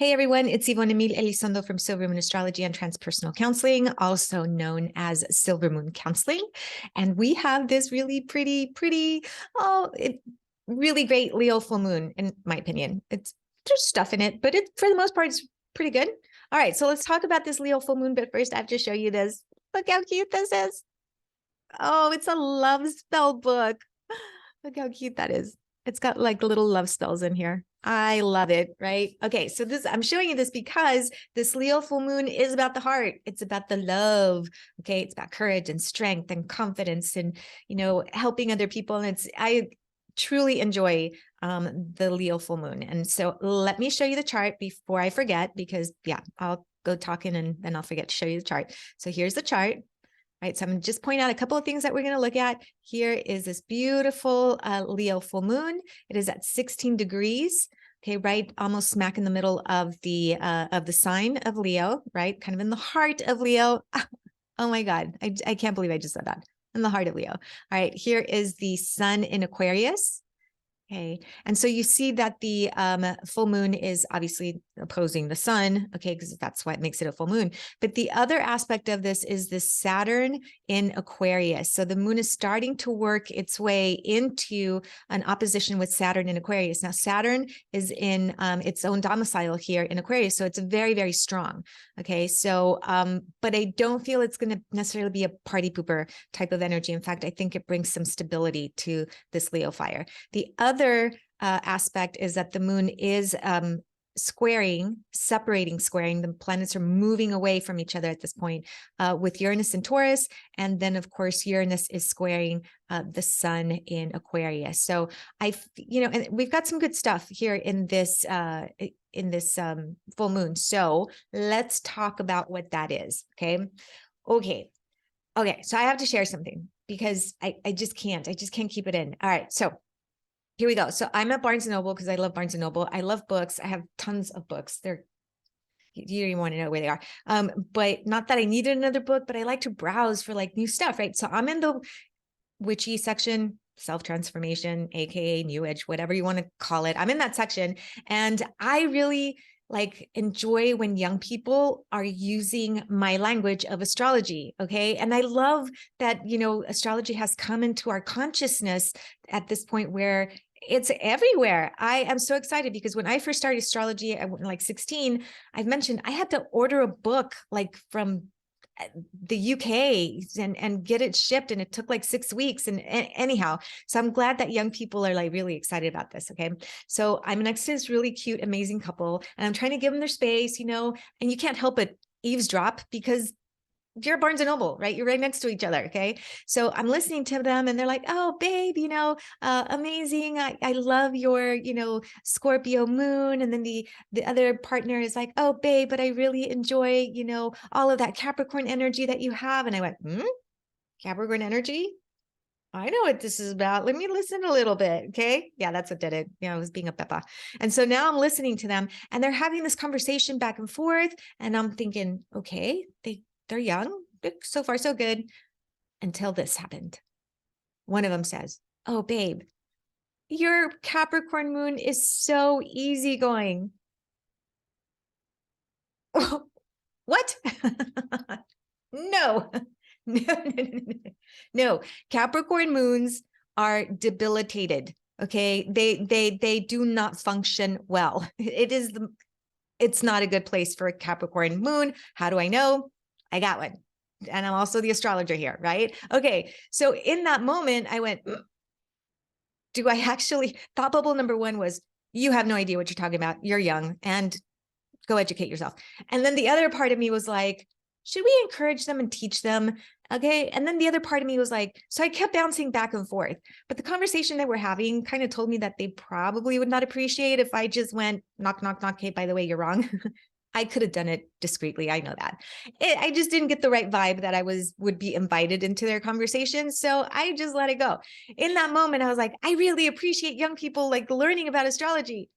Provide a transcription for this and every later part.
Hey everyone, it's Yvonne Emil Elizondo from Silver Moon Astrology and Transpersonal Counseling, also known as Silver Moon Counseling. And we have this really really great Leo full moon, in my opinion. There's stuff in it, but for the most part, it's pretty good. All right, so let's talk about this Leo full moon, but first I have to show you this. Look how cute this is. Oh, it's a love spell book. Look how cute that is. It's got like little love spells in here. I love it, right? Okay, so I'm showing you this because this Leo full moon is about the heart. It's about the love. Okay, it's about courage and strength and confidence and, helping other people. And I truly enjoy the Leo full moon. And so let me show you the chart before I forget, because I'll go talking and then I'll forget to show you the chart. So here's the chart. Right, so I'm going to just point out a couple of things that we're going to look at. Here is this beautiful Leo full moon. It is at 16 degrees, okay, right, almost smack in the middle of the sign of Leo, right, kind of in the heart of Leo. Oh my God, I can't believe I just said that. In the heart of Leo. All right, here is the sun in Aquarius. Okay, and so you see that the full moon is obviously opposing the sun, okay, because that's what makes it a full moon. But the other aspect of this is the Saturn in Aquarius. So the moon is starting to work its way into an opposition with Saturn in Aquarius. Now, Saturn is in its own domicile here in Aquarius, so it's very, very strong. Okay, so, but I don't feel it's going to necessarily be a party pooper type of energy. In fact, I think it brings some stability to this Leo fire. The other aspect is that the moon is squaring. The planets are moving away from each other at this point with Uranus and Taurus. And then, of course, Uranus is squaring the sun in Aquarius. So and we've got some good stuff here in this full moon. So let's talk about what that is. Okay. So I have to share something because I just can't keep it in. All right. So here we go. So I'm at Barnes & Noble because I love Barnes & Noble. I love books. I have tons of books. You don't even want to know where they are. But not that I needed another book, but I like to browse for like new stuff, right? So I'm in the witchy section, self-transformation, AKA New Age, whatever you want to call it. I'm in that section. And I really enjoy when young people are using my language of astrology. Okay. And I love that, astrology has come into our consciousness at this point where it's everywhere. I am so excited because when I first started astrology, I was 16, I've mentioned I had to order a book from the UK and get it shipped. And it took 6 weeks. And anyhow, so I'm glad that young people are really excited about this. Okay. So I'm next to this really cute, amazing couple, and I'm trying to give them their space, and you can't help but eavesdrop because you're Barnes & Noble, right? You're right next to each other. Okay. So I'm listening to them and they're like, oh, babe, amazing. I love your, Scorpio moon. And then the other partner is like, oh, babe, but I really enjoy, all of that Capricorn energy that you have. And I went, Capricorn energy? I know what this is about. Let me listen a little bit. Okay. Yeah, that's what did it. I was being a peppa. And so now I'm listening to them and they're having this conversation back and forth. And I'm thinking, okay, they're young. So far, so good. Until this happened. One of them says, oh, babe, your Capricorn moon is so easygoing. What? No. No. Capricorn moons are debilitated. Okay. They do not function well. It's not a good place for a Capricorn moon. How do I know? I got one. And I'm also the astrologer here, right? Okay. So in that moment, I went, do I actually, thought bubble number one was, you have no idea what you're talking about. You're young and go educate yourself. And then the other part of me was like, should we encourage them and teach them? Okay. And then the other part of me was like, so I kept bouncing back and forth, but the conversation that we're having kind of told me that they probably would not appreciate if I just went knock, knock, knock. Hey, by the way, you're wrong. I could have done it discreetly. I know that. I just didn't get the right vibe that I would be invited into their conversation. So I just let it go. In that moment, I was like, I really appreciate young people learning about astrology.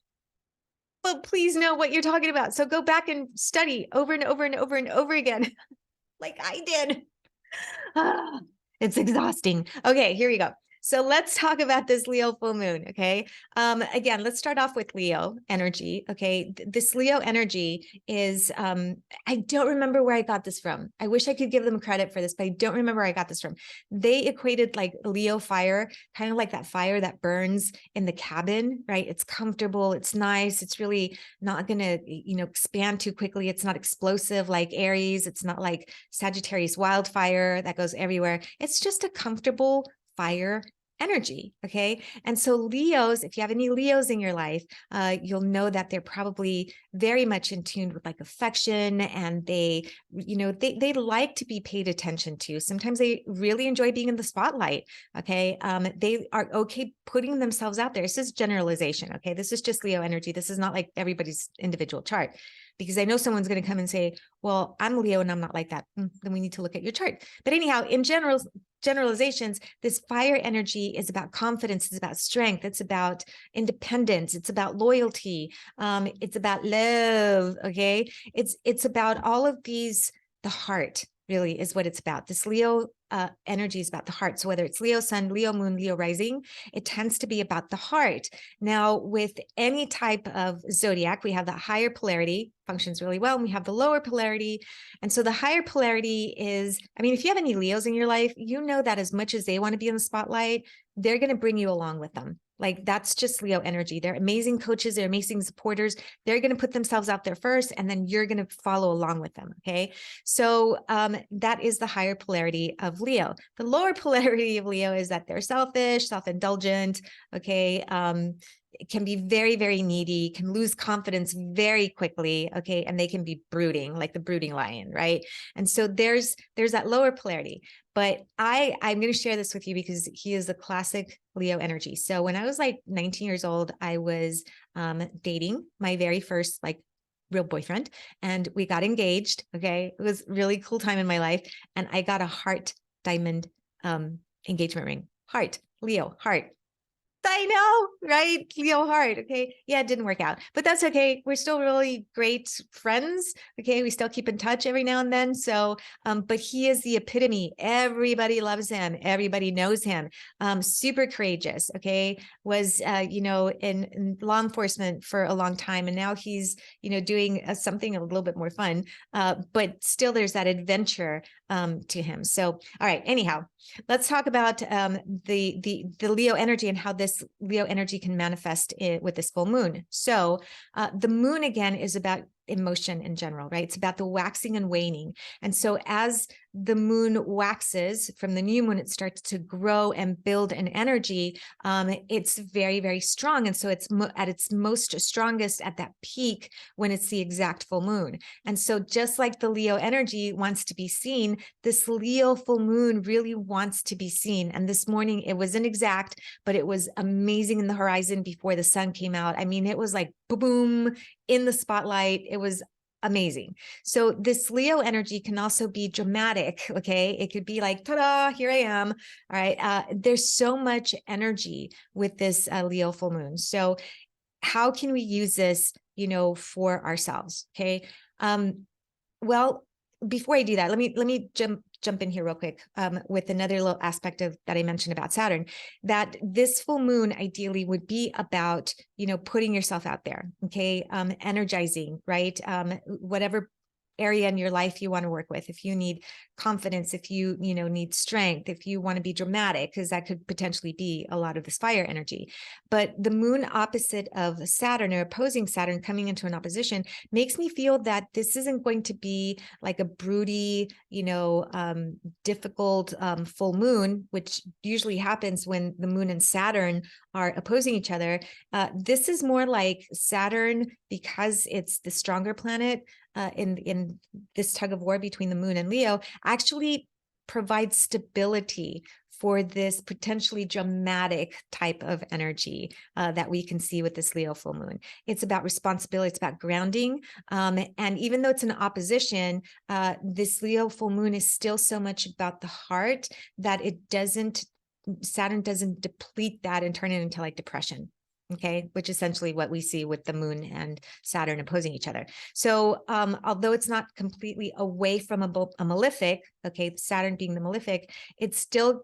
But please know what you're talking about. So go back and study over and over and over and over again, like I did. It's exhausting. Okay, here we go. So let's talk about this Leo full moon. Okay. Again, let's start off with Leo energy. Okay. This Leo energy is, I don't remember where I got this from. I wish I could give them credit for this, but I don't remember where I got this from. They equated like Leo fire, kind of like that fire that burns in the cabin, right? It's comfortable. It's nice. It's really not going to, expand too quickly. It's not explosive like Aries. It's not like Sagittarius wildfire that goes everywhere. It's just a comfortable fire energy. Okay. And so Leos, if you have any Leos in your life, you'll know that they're probably very much in tune with like affection, and they like to be paid attention to. Sometimes they really enjoy being in the spotlight. Okay. They are okay putting themselves out there. This is generalization. Okay. This is just Leo energy. This is not like everybody's individual chart, because I know someone's going to come and say, well, I'm Leo and I'm not like that. Then we need to look at your chart. But anyhow, in generalizations, this fire energy is about confidence. It's about strength. It's about independence. It's about loyalty. It's about love. Okay. It's about all of these. The heart really is what it's about. This Leo energy is about the heart. So whether it's Leo sun, Leo moon, Leo rising, it tends to be about the heart. Now, with any type of zodiac, we have the higher polarity functions really well, and we have the lower polarity. And so the higher polarity is, I mean, if you have any Leos in your life, you know that as much as they want to be in the spotlight, they're going to bring you along with them. Like, that's just Leo energy. They're amazing coaches. They're amazing supporters. They're going to put themselves out there first, and then you're going to follow along with them. Okay. So that is the higher polarity of Leo. The lower polarity of Leo is that they're selfish, self-indulgent. Okay. It can be very, very needy, can lose confidence very quickly. Okay. And they can be brooding, like the brooding lion. Right. And so there's that lower polarity. But I'm going to share this with you because he is the classic Leo energy. So when I was like 19 years old, I was dating my very first like real boyfriend, and we got engaged. Okay. It was a really cool time in my life. And I got a heart diamond engagement ring. Heart, Leo, heart. I know, right? Leo heart. Okay. Yeah, it didn't work out, but that's okay. We're still really great friends. Okay. We still keep in touch every now and then. So, but he is the epitome. Everybody loves him. Everybody knows him. Super courageous. Okay. Was, in law enforcement for a long time. And now he's, doing something a little bit more fun. But still there's that adventure to him. So, all right. Anyhow, let's talk about the Leo energy and how this Leo energy can manifest with this full moon. So the moon, again, is about emotion in general, right? It's about the waxing and waning. And so as the moon waxes from the new moon, it starts to grow and build an energy. It's very, very strong. And so it's at its most strongest at that peak when it's the exact full moon. And so just like the Leo energy wants to be seen, this Leo full moon really wants to be seen. And this morning it wasn't exact, but it was amazing in the horizon before the sun came out. I mean, it was like boom in the spotlight. It was amazing. So this Leo energy can also be dramatic. Okay. It could be like, ta-da, here I am. All right. There's so much energy with this Leo full moon. So how can we use this, for ourselves? Okay. Well, before I do that, let me jump in here real quick with another little aspect of that I mentioned about Saturn, that this full moon ideally would be about, putting yourself out there. Okay. Energizing, right? Whatever area in your life you want to work with. If you need confidence, if you, need strength, if you want to be dramatic, because that could potentially be a lot of this fire energy. But the moon opposite of Saturn, or opposing Saturn, coming into an opposition, makes me feel that this isn't going to be like a broody, difficult full moon, which usually happens when the moon and Saturn are opposing each other. This is more like Saturn, because it's the stronger planet in this tug of war between the moon and Leo, actually provides stability for this potentially dramatic type of energy that we can see with this Leo full moon. It's about responsibility. It's about grounding. And even though it's an opposition, this Leo full moon is still so much about the heart that Saturn doesn't deplete that and turn it into like depression. Okay, which is essentially what we see with the moon and Saturn opposing each other. So although it's not completely away from a malefic, okay, Saturn being the malefic, it still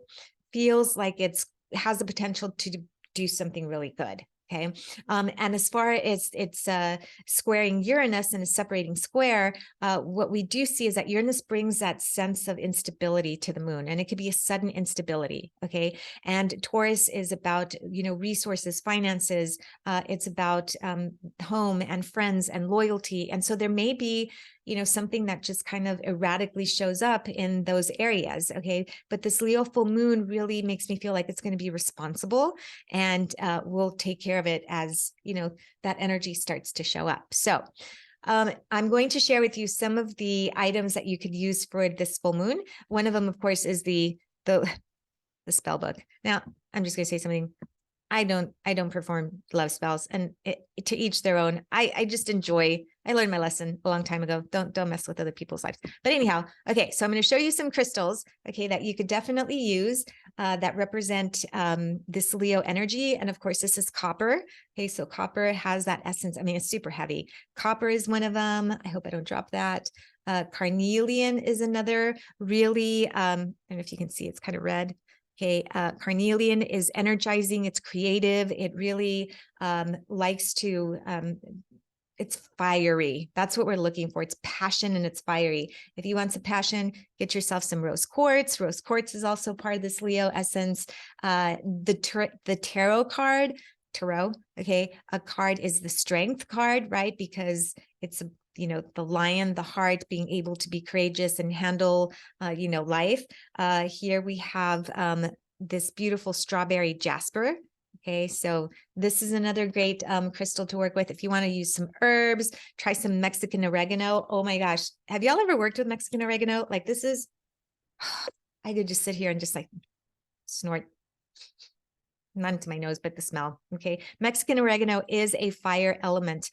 feels like it's has the potential to do something really good. Okay. And as far as it's squaring Uranus and a separating square, what we do see is that Uranus brings that sense of instability to the moon, and it could be a sudden instability. Okay. And Taurus is about, resources, finances. It's about home and friends and loyalty. And so there may be, something that just kind of erratically shows up in those areas. Okay. But this Leo full moon really makes me feel like it's going to be responsible, and we'll take care of it as, that energy starts to show up. So I'm going to share with you some of the items that you could use for this full moon. One of them, of course, is the spell book. Now, I'm just going to say something. I don't perform love spells, and to each their own. I just enjoy. I learned my lesson a long time ago. Don't mess with other people's lives. But anyhow, okay. So I'm going to show you some crystals, okay, that you could definitely use that represent this Leo energy. And of course, this is copper. Okay, so copper has that essence. I mean, it's super heavy. Copper is one of them. I hope I don't drop that. Carnelian is another. Really, I don't know if you can see. It's kind of red. Okay, carnelian is energizing. It's creative. It really likes to, it's fiery. That's what we're looking for. It's passion and it's fiery. If you want some passion, get yourself some rose quartz. Rose quartz is also part of this Leo essence. The tarot card, okay, a card is the strength card, right? Because it's the lion, the heart, being able to be courageous and handle, life. Here we have this beautiful strawberry jasper. Okay, so this is another great crystal to work with. If you want to use some herbs, try some Mexican oregano. Oh my gosh. Have y'all ever worked with Mexican oregano? Like this is, I could just sit here and just like snort. Not into my nose, but the smell. Okay. Mexican oregano is a fire element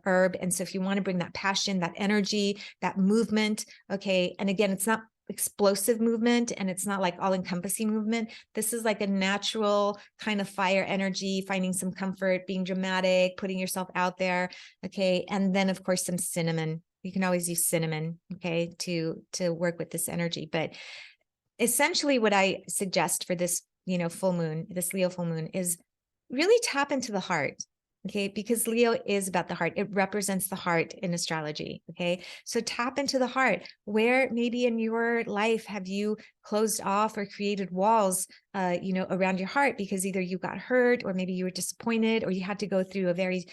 herb. And so if you want to bring that passion, that energy, that movement, okay. And again, it's not explosive movement and it's not like all encompassing movement. This is like a natural kind of fire energy, finding some comfort, being dramatic, putting yourself out there. Okay. And then of course, some cinnamon. You can always use cinnamon, okay, to work with this energy. But essentially what I suggest for this full moon, this Leo full moon, is really tap into the heart. Okay. Because Leo is about the heart. It represents the heart in astrology. Okay. So tap into the heart. Where maybe in your life have you closed off or created walls, around your heart because either you got hurt or maybe you were disappointed or you had to go through a very,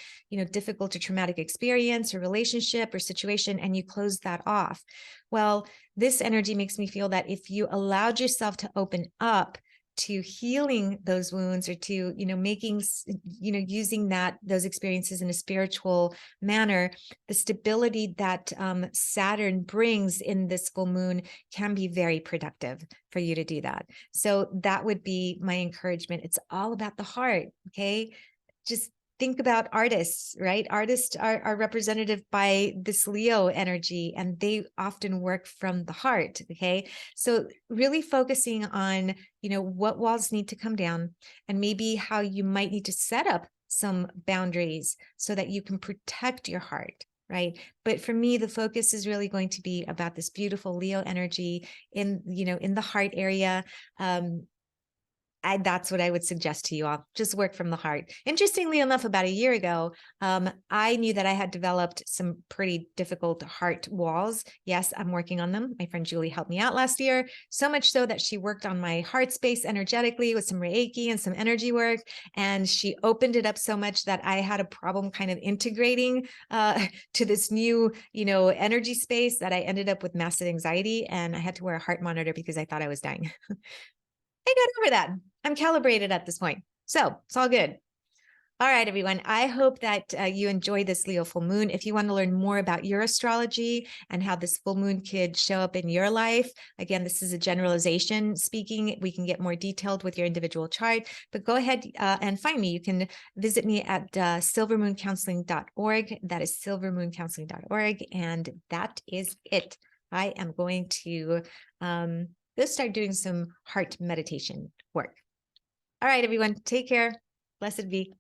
difficult or traumatic experience or relationship or situation and you closed that off. Well, this energy makes me feel that if you allowed yourself to open up to healing those wounds or to, making, using those experiences in a spiritual manner, the stability that Saturn brings in this full moon can be very productive for you to do that. So that would be my encouragement. It's all about the heart. Okay. Just think about artists, right? Artists are representative by this Leo energy, and they often work from the heart. Okay. So really focusing on, what walls need to come down and maybe how you might need to set up some boundaries so that you can protect your heart. Right. But for me, the focus is really going to be about this beautiful Leo energy in the heart area. That's what I would suggest to you all. Just work from the heart. Interestingly enough, about a year ago, I knew that I had developed some pretty difficult heart walls. Yes, I'm working on them. My friend Julie helped me out last year, so much so that she worked on my heart space energetically with some Reiki and some energy work. And she opened it up so much that I had a problem kind of integrating to this new, energy space that I ended up with massive anxiety. And I had to wear a heart monitor because I thought I was dying. I got over that. I'm calibrated at this point. So it's all good. All right, everyone. I hope that you enjoy this Leo full moon. If you want to learn more about your astrology and how this full moon could show up in your life, again, this is a generalization speaking. We can get more detailed with your individual chart, but go ahead and find me. You can visit me at silvermooncounseling.org. That is silvermooncounseling.org. And that is it. I am going to go start doing some heart meditation work. All right, everyone. Take care. Blessed be.